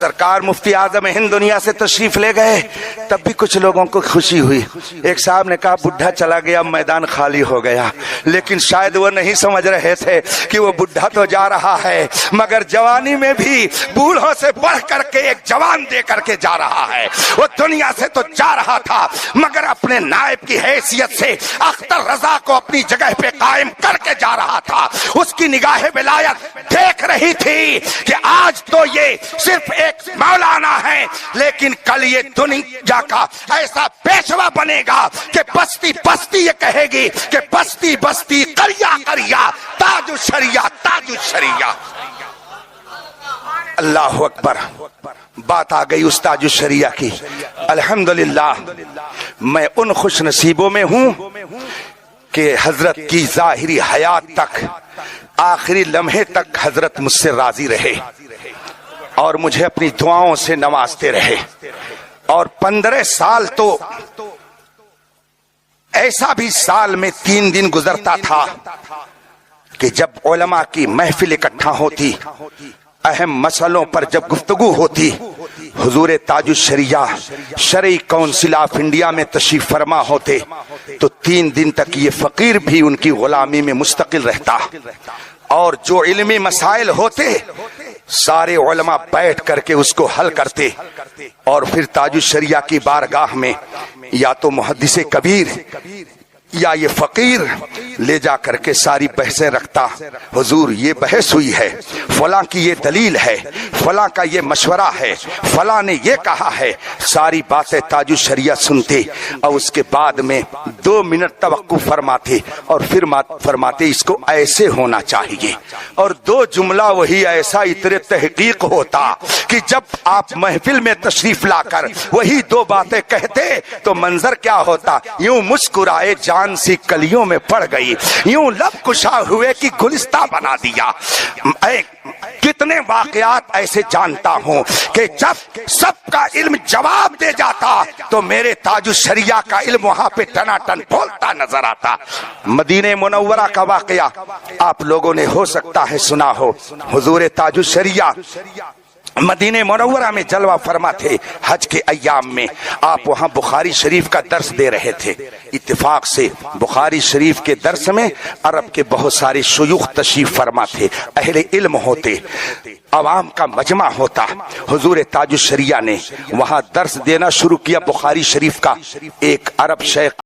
سرکار مفتی اعظم ہند دنیا سے تشریف لے گئے تب بھی کچھ لوگوں کو خوشی ہوئی۔ ایک صاحب نے کہا بڈھا چلا گیا میدان خالی ہو گیا، لیکن شاید وہ نہیں سمجھ رہے تھے کہ وہ بڈھا تو جا رہا ہے مگر جوانی میں بھی بوڑھوں سے بڑھ کر کے ایک جوان دے کر کے جا رہا ہے۔ وہ دنیا سے تو جا رہا تھا مگر اپنے نائب کی حیثیت سے اختر رضا کو اپنی جگہ پہ قائم کر کے جا رہا تھا۔ اس کی نگاہ ولایت دیکھ رہی تھی کہ آج تو یہ صرف ایک مولانا ہے لیکن کل یہ دنیا کا ایسا پیشوا بنے گا کہ بستی بستی یہ کہے گی کہ بستی بستی قریہ قریہ تاج الشریعہ تاج الشریعہ۔ اللہ اکبر، بات آ گئی استاذ الشریعہ کی۔ الحمدللہ میں ان خوش نصیبوں میں ہوں کہ حضرت کی ظاہری حیات تک، آخری لمحے تک حضرت مجھ سے راضی رہے اور مجھے اپنی دعاؤں سے نوازتے رہے۔ اور 15 سال تو ایسا بھی سال میں 3 دن گزرتا تھا کہ جب علماء کی محفل اکٹھا ہوتی، اہم مسئلوں پر جب گفتگو ہوتی، حضور تاج الشریعہ شرعی کونسل آف انڈیا میں تشریف فرما ہوتے تو 3 دن تک یہ فقیر بھی ان کی غلامی میں مستقل رہتا، اور جو علمی مسائل ہوتے سارے علماء بیٹھ کر کے اس کو حل کرتے، اور پھر تاج الشریعہ کی بارگاہ میں یا تو محدث کبیر یا یہ فقیر لے جا کر کے ساری بحثیں رکھتا۔ حضور یہ بحث ہوئی ہے، فلاں کی یہ دلیل ہے، فلاں کا یہ مشورہ ہے، فلاں نے یہ کہا ہے، ساری باتیں تاج الشریعہ سنتے اور اس کے بعد میں 2 منٹ توقف فرماتے اور پھر فرماتے اس کو ایسے ہونا چاہیے، اور 2 جملہ وہی ایسا اتنے تحقیق ہوتا کہ جب آپ محفل میں تشریف لا کر وہی 2 باتیں کہتے تو منظر کیا ہوتا، یوں مسکرائے جان سی کلیوں میں پڑ گئی، یوں لب کشا ہوئے کی گلستہ بنا دیا۔ کتنے واقعات ایسے جانتا ہوں کہ جب سب کا علم جواب دے جاتا تو میرے تاج الشریعہ کا علم وہاں پہ ٹناٹن بولتا نظر آتا۔ مدینہ منورہ کا واقعہ آپ لوگوں نے ہو سکتا ہے سنا ہو۔ حضور تاج الشریعہ مدینہ منورہ میں جلوہ فرما تھے، حج کے ایام میں آپ وہاں بخاری شریف کا درس دے رہے تھے۔ اتفاق سے بخاری شریف کے درس میں عرب کے بہت سارے شیوخ تشریف فرما تھے، اہل علم ہوتے، عوام کا مجمع ہوتا۔ حضور تاج الشریعہ نے وہاں درس دینا شروع کیا بخاری شریف کا۔ ایک عرب شیخ